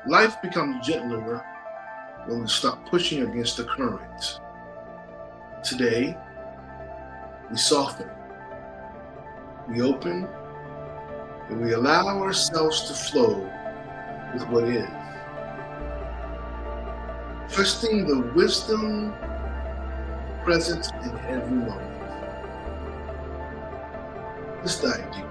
Life becomes gentler when we stop pushing against the current. Today, we soften, we open, and we allow ourselves to flow with what is, trusting the wisdom present in every moment. Let's dive deeper.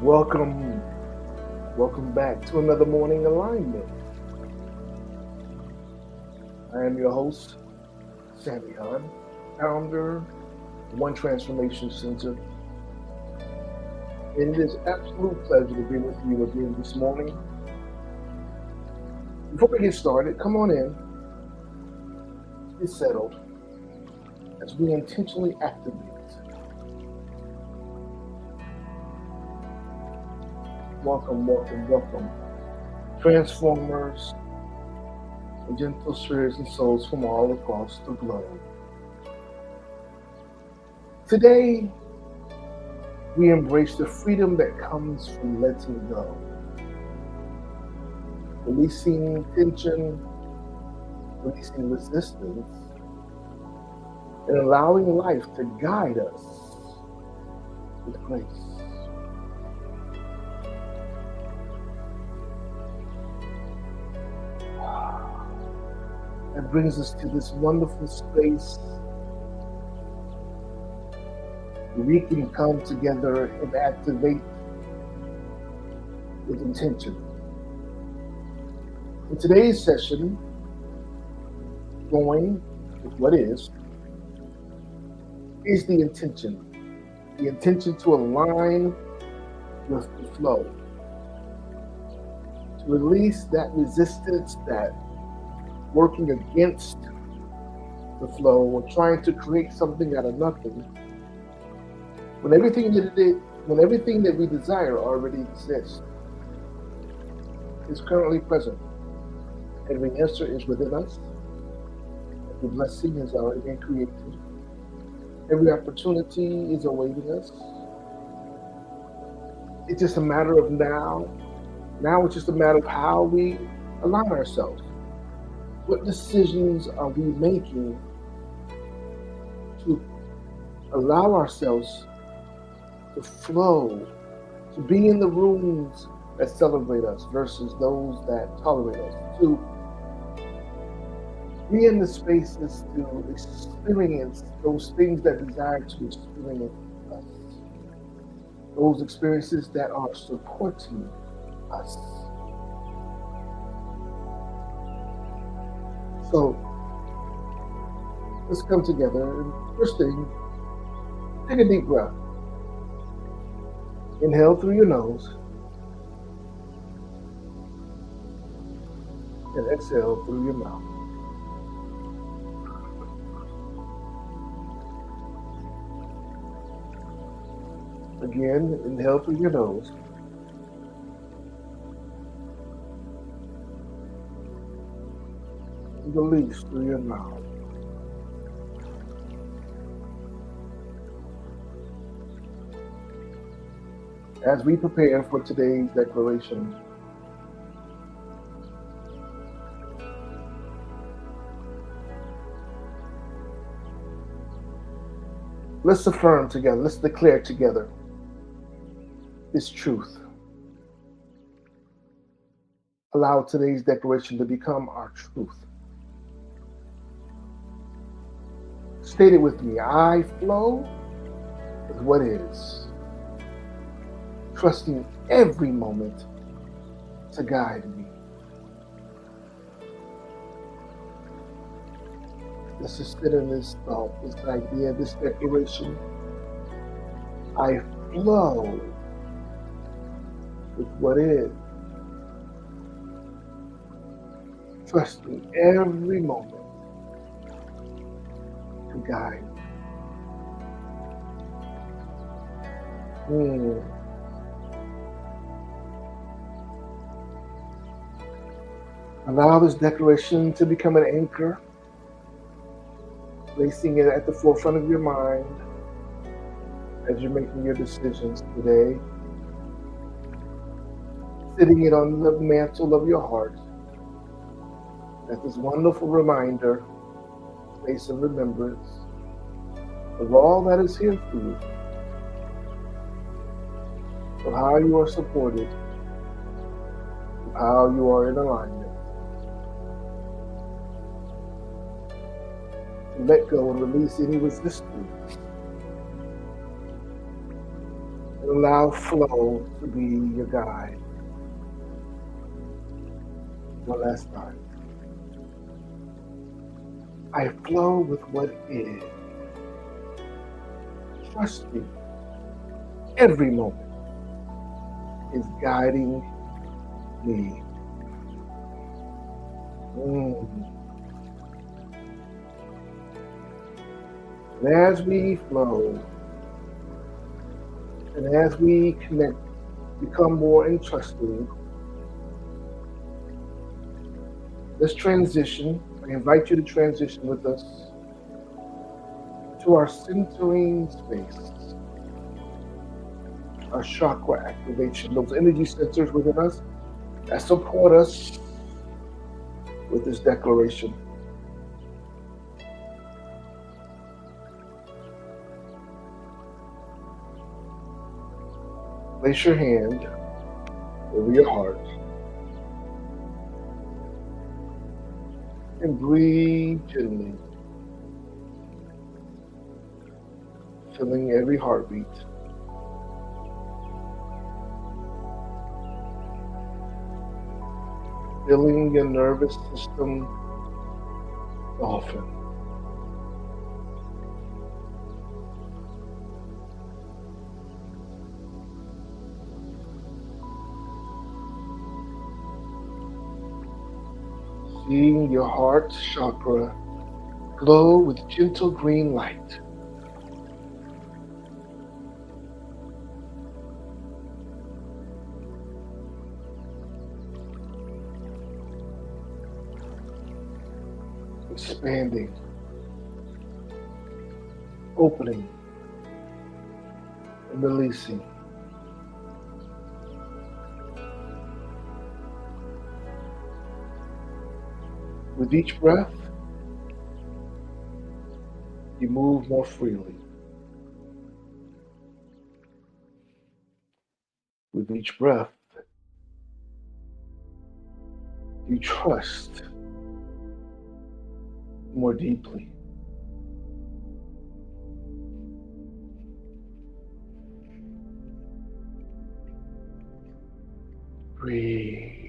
Welcome, welcome back to another morning alignment. I am your host, Sammy Hahn, founder of One Transformation Center. And it is an absolute pleasure to be with you again this morning. Before we get started, come on in, get settled as we intentionally activate. Welcome, welcome, welcome. Transformers and gentle spirits and souls from all across the globe. Today, we embrace the freedom that comes from letting go, releasing tension, releasing resistance, and allowing life to guide us with grace. That brings us to this wonderful space where we can come together and activate with intention. In today's session, going with what is the intention. The intention to align with the flow, to release that resistance, that working against the flow or trying to create something out of nothing, when everything that we desire already exists, is currently present. Every answer is within us. Every blessing has already been created. Every opportunity is awaiting us. It's just a matter of now. Now it's just a matter of how we align ourselves. What decisions are we making to allow ourselves to flow, to be in the rooms that celebrate us versus those that tolerate us, to be in the spaces to experience those things that desire to experience us, those experiences that are supporting us. So let's come together. And first thing, take a deep breath. Inhale through your nose and exhale through your mouth. Again, inhale through your nose. And release through your mouth. As we prepare for today's declaration, let's affirm together, let's declare together this truth. Allow today's declaration to become our truth. State it with me. I flow with what is, trusting every moment to guide me. Let's just sit in this thought, this idea, this declaration. I flow with what is, trusting every moment to guide me. Allow this declaration to become an anchor, placing it at the forefront of your mind as you're making your decisions today, sitting it on the mantle of your heart as this wonderful reminder, place of remembrance of all that is here for you, of how you are supported, of how you are in alignment. Let go and release any resistance. And allow flow to be your guide. One last time. I flow with what is, trusting every moment is guiding me. And as we flow, and as we connect, become more entrusting, let's transition. I invite you to transition with us to our centering space, our chakra activation, those energy centers within us that support us with this declaration. Place your hand over your heart and breathe gently, filling every heartbeat. Feeling your nervous system soften. Seeing your heart chakra glow with gentle green light. Expanding, opening, and releasing. With each breath, you move more freely. With each breath, you trust more deeply. Breathe.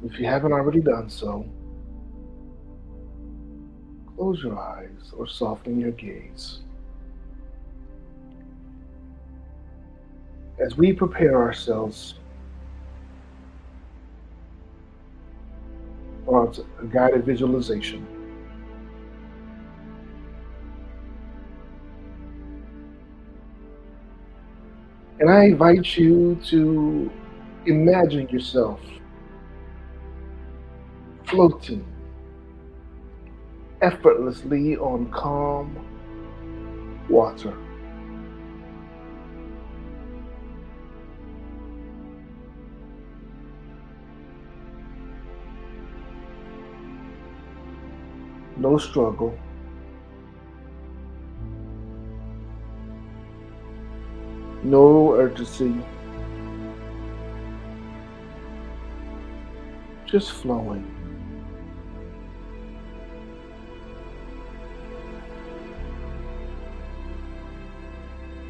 If you haven't already done so, close your eyes or soften your gaze. As we prepare ourselves for a guided visualization, and I invite you to imagine yourself floating effortlessly on calm water. No struggle, no urgency, just flowing.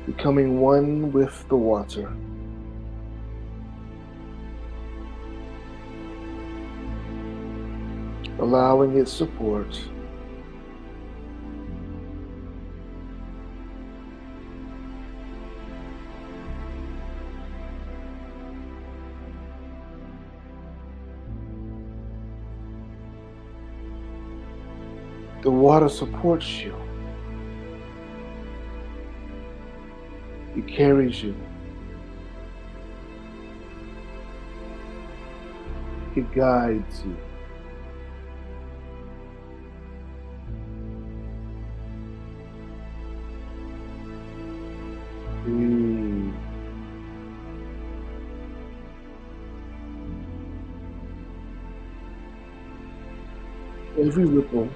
Becoming one with the water. Allowing its support. The water supports you. It carries you. It guides you. Breathe. Every ripple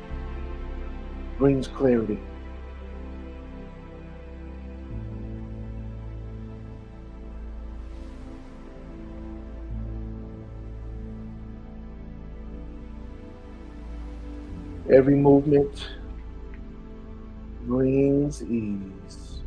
brings clarity. Every movement brings ease.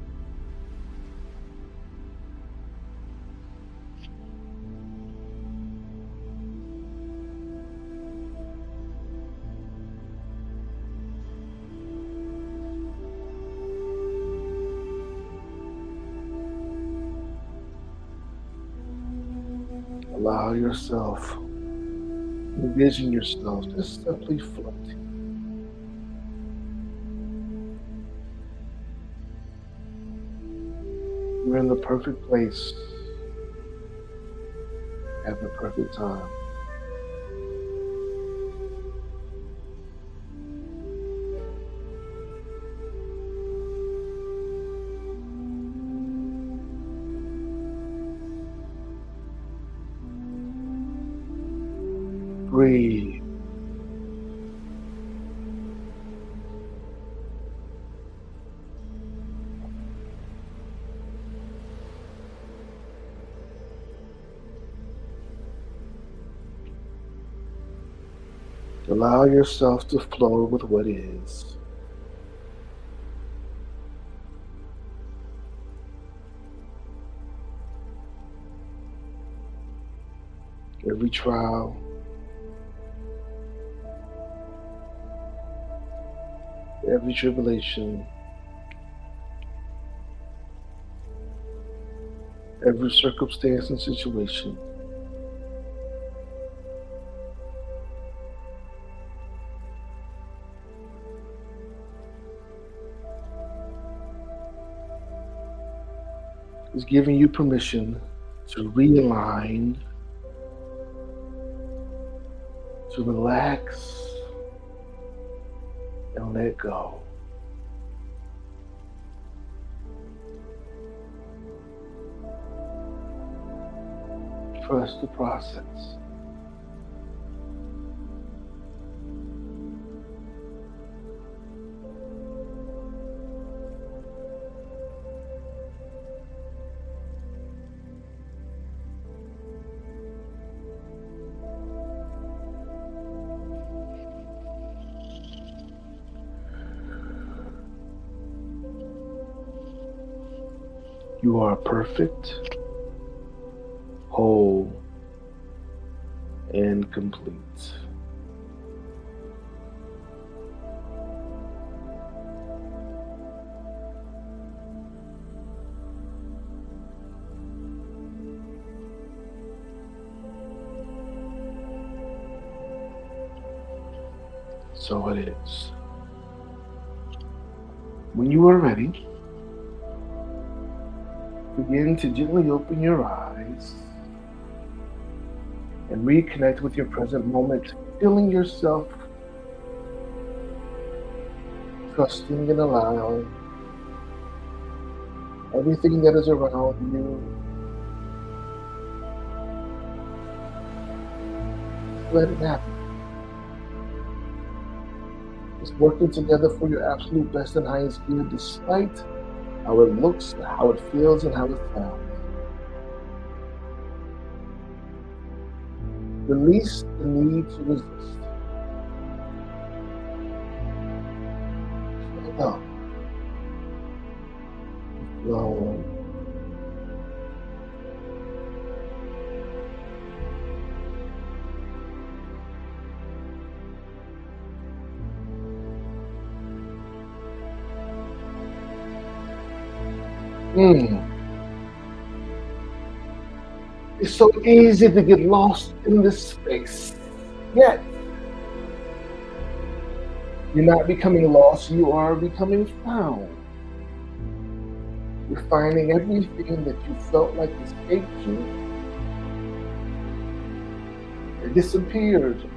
Allow yourself, envision yourself just simply floating. You're in the perfect place at the perfect time. Breathe. Allow yourself to flow with what is. Every trial, every tribulation, every circumstance and situation is giving you permission to realign, to relax, and let go. Trust the process. You are perfect, whole, and complete. So it is. When you are ready, begin to gently open your eyes and reconnect with your present moment, feeling yourself, trusting and allowing everything that is around you. Let it happen. It's working together for your absolute best and highest good, despite how it looks, how it feels, and how it sounds. Release the need to resist. Let go. Flow. Mm. It's so easy to get lost in this space. Yet, you're not becoming lost, you are becoming found. You're finding everything that you felt like escaped you, it disappeared.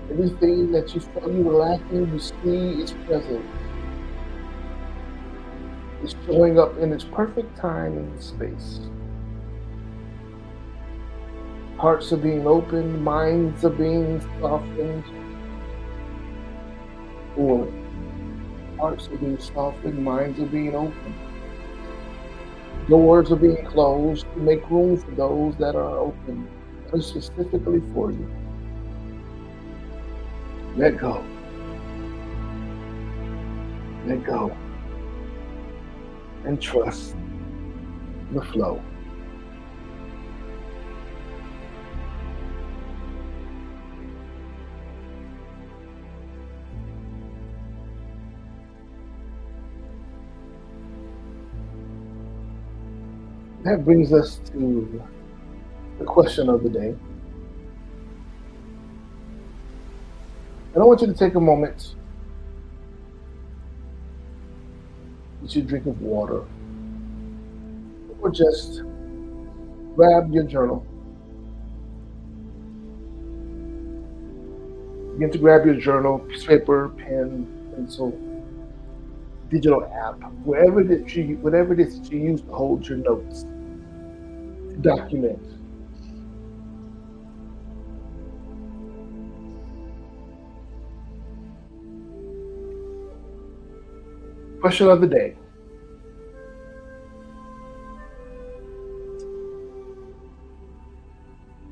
Everything that you felt you were lacking, you see is present. It's showing up in its perfect time and space. Hearts are being opened, minds are being softened, or hearts are being softened, minds are being opened. Doors are being closed to make room for those that are open, that are specifically for you. Let go. Let go. And trust the flow. That brings us to the question of the day. And I want you to take a moment, get you a drink of water, or just grab your journal. Begin to grab your journal, piece of paper, pen, pencil, digital app, whatever it is that you use to hold your notes, to document. Question of the day.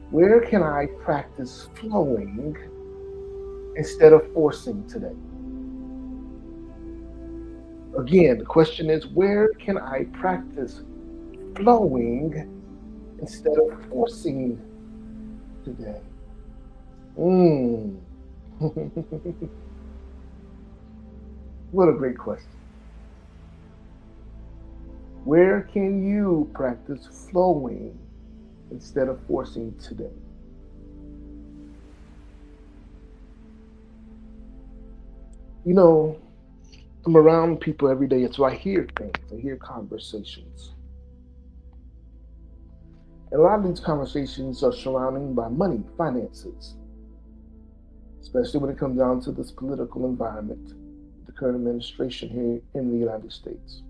Where can I practice flowing instead of forcing today? Again, the question is, where can I practice flowing instead of forcing today? Mm. What a great question. Where can you practice flowing instead of forcing today? You know, I'm around people every day, so I hear things, I hear conversations. And a lot of these conversations are surrounding by money, finances, especially when it comes down to this political environment, the current administration here in the United States.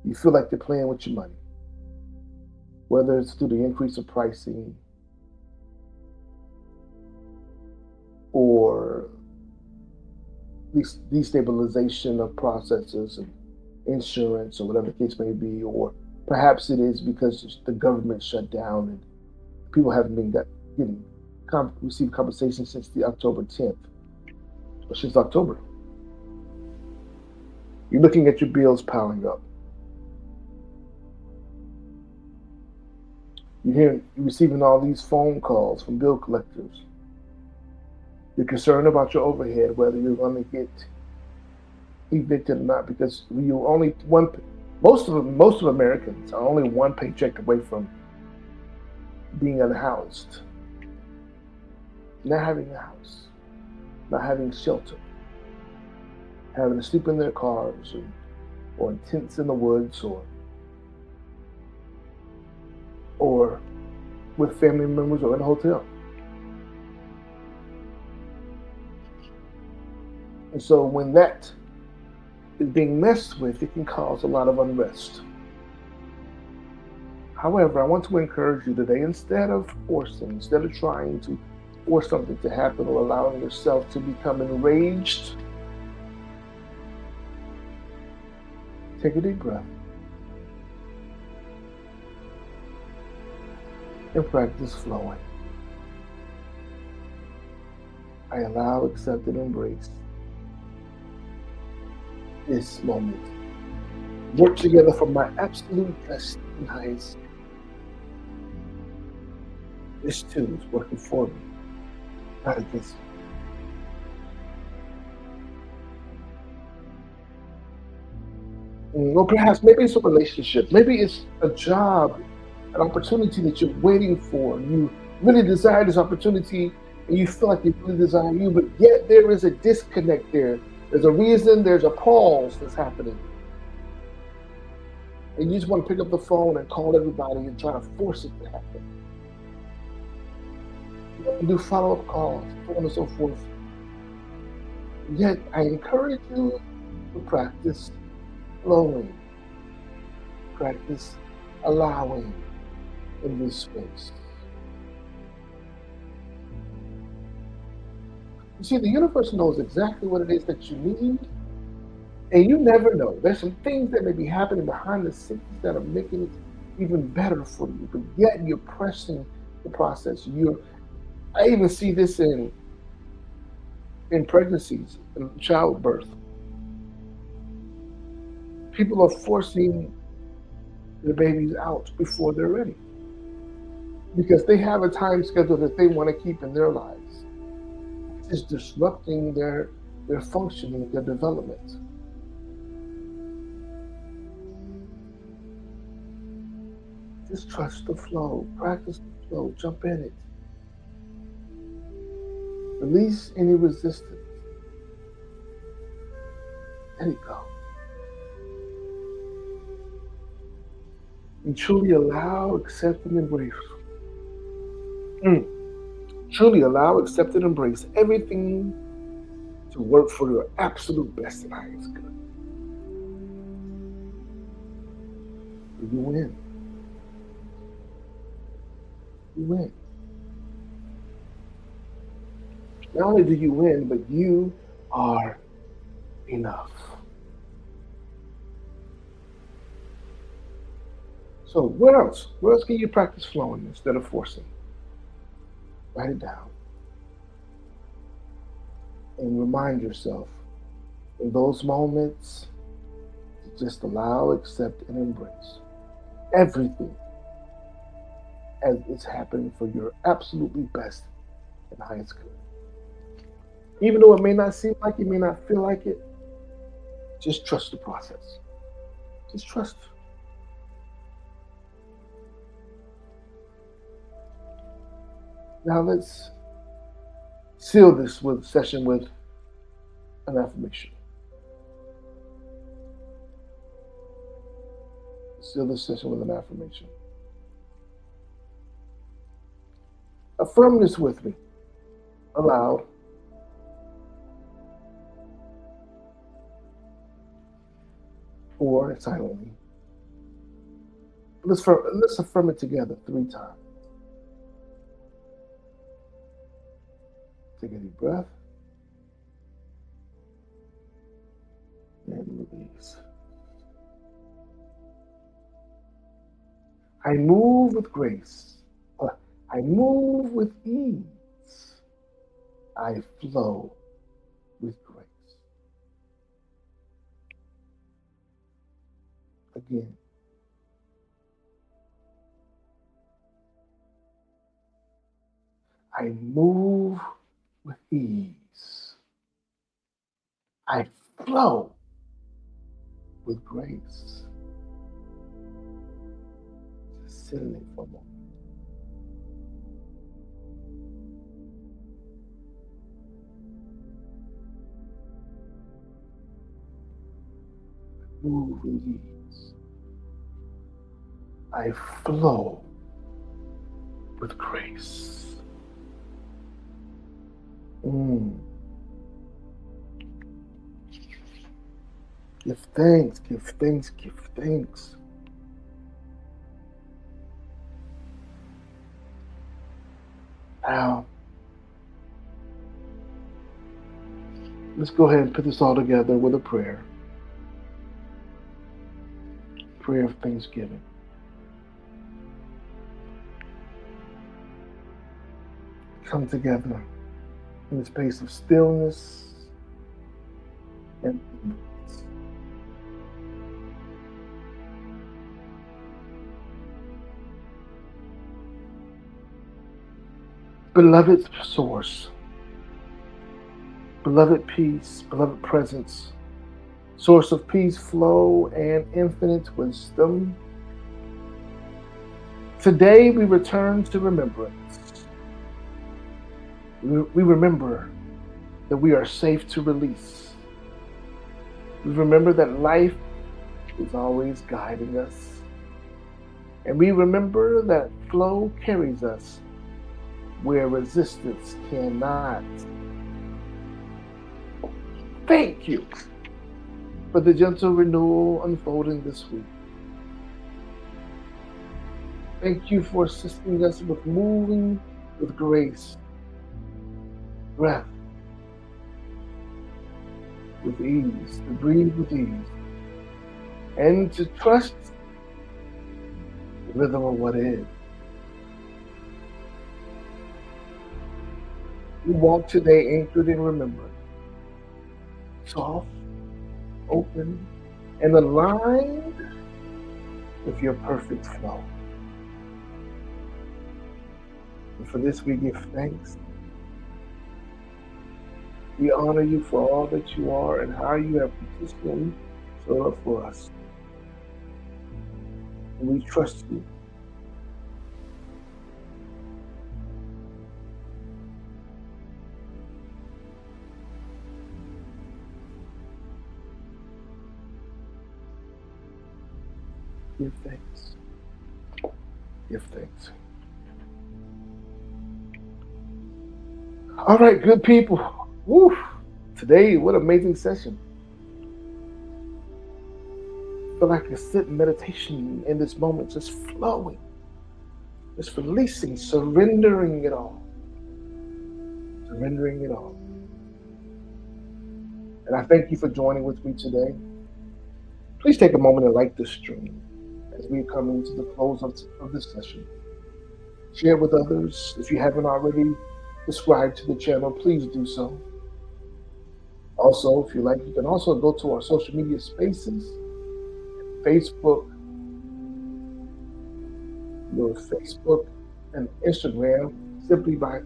You feel like they're playing with your money, whether it's through the increase of pricing or destabilization of processes and insurance or whatever the case may be, or perhaps it is because the government shut down and people haven't been getting received compensation since the October 10th or since October. You're looking at your bills piling up. You're receiving all these phone calls from bill collectors. You're concerned about your overhead, whether you're going to get evicted or not, because you're only one. Most of Americans are only one paycheck away from being unhoused, not having a house, not having shelter, having to sleep in their cars or in tents in the woods or with family members or in a hotel. And so when that is being messed with, it can cause a lot of unrest. However, I want to encourage you today, instead of trying to force something to happen or allowing yourself to become enraged, take a deep breath. and practice flowing. I allow, accept, and embrace this moment. Work together for my absolute best and highest. This too is working for me, not against me. Or perhaps maybe it's a relationship, maybe it's a job, an opportunity that you're waiting for. You really desire this opportunity and you feel like you really desire you, but yet there is a disconnect there. There's a reason, there's a pause that's happening. And you just want to pick up the phone and call everybody and try to force it to happen. You want to do follow-up calls, so on and so forth. Yet I encourage you to practice flowing, practice allowing in this space. You see, the universe knows exactly what it is that you need, and you never know. There's some things that may be happening behind the scenes that are making it even better for you, but yet you're pressing the process. I even see this in pregnancies, in childbirth. People are forcing the babies out before they're ready because they have a time schedule that they want to keep in their lives. It's disrupting their functioning, their development. Just trust the flow, practice the flow, jump in it. Release any resistance. Let it go. And truly allow, accept, and embrace. Truly allow, accept, and embrace everything to work for your absolute best and highest good. You win. You win. Not only do you win, but you are enough. So where else? Where else can you practice flowing instead of forcing? Write it down. And remind yourself in those moments to just allow, accept, and embrace everything as it's happening for your absolutely best and highest good. Even though it may not seem like it, may not feel like it, just trust the process. Just trust. Now let's seal this session with an affirmation. Seal this session with an affirmation. Affirm this with me, aloud. Or silently. Let's affirm it together 3 times. Take a deep breath. And release. I move with grace. I move with ease. I flow with grace. Again. I move with ease. I flow with grace. Just sit in it for a moment. Move with ease. I flow with grace. Give thanks, give thanks, give thanks. Now, let's go ahead and put this all together with a prayer. Prayer of thanksgiving. come together in the space of stillness and remembrance. Beloved source, beloved peace, beloved presence, source of peace, flow, and infinite wisdom. Today we return to remembrance. We remember that we are safe to release. We remember that life is always guiding us. And we remember that flow carries us where resistance cannot. Thank you for the gentle renewal unfolding this week. Thank you for assisting us with moving with grace, breath, with ease, to breathe with ease, and to trust the rhythm of what is. We walk today anchored in remembrance, soft, open, and aligned with your perfect flow. And for this we give thanks. We honor you for all that you are and how you have consistently showed up for us. And we trust you. Give thanks. Give thanks. All right, good people. Woo! Today, what an amazing session. I feel like I sit in meditation in this moment, just flowing, just releasing, surrendering it all. Surrendering it all. And I thank you for joining with me today. Please take a moment and like this stream as we come into the close of this session. Share it with others. If you haven't already subscribed to the channel, please do so. Also, if you like, you can also go to our social media spaces, Facebook, your Facebook and Instagram, simply by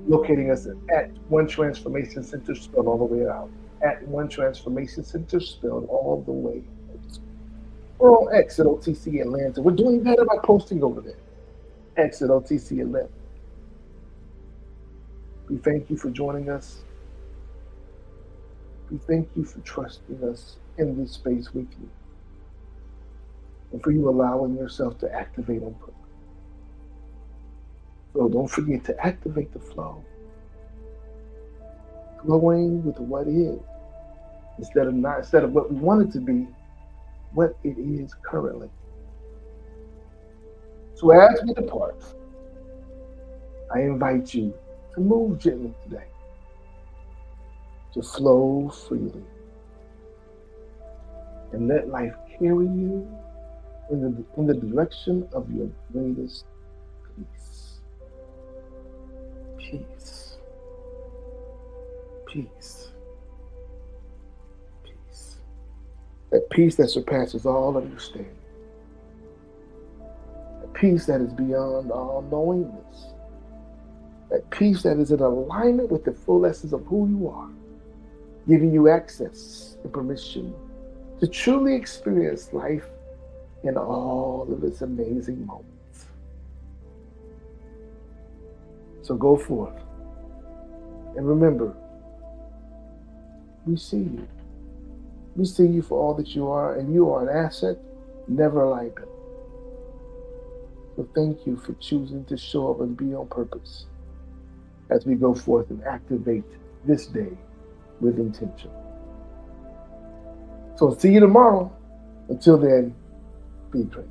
locating us at One Transformation Center, spelled all the way out. At One Transformation Center, spelled all the way out. We're on X at OTC Atlanta. We're doing better by posting over there. X at OTC Atlanta. We thank you for joining us. We thank you for trusting us in this space weekly, and for you allowing yourself to activate on purpose. So don't forget to activate the flow, flowing with what is, instead of what we want it to be, what it is currently. So as we depart, I invite you to move gently today, to flow freely, and let life carry you in the direction of your greatest peace. Peace. Peace. Peace. That peace that surpasses all understanding. That peace that is beyond all knowingness. That peace that is in alignment with the full essence of who you are, giving you access and permission to truly experience life in all of its amazing moments. So go forth and remember, we see you. We see you for all that you are, and you are an asset, never a liability. So thank you for choosing to show up and be on purpose as we go forth and activate this day with intention. So see you tomorrow. Until then, be great.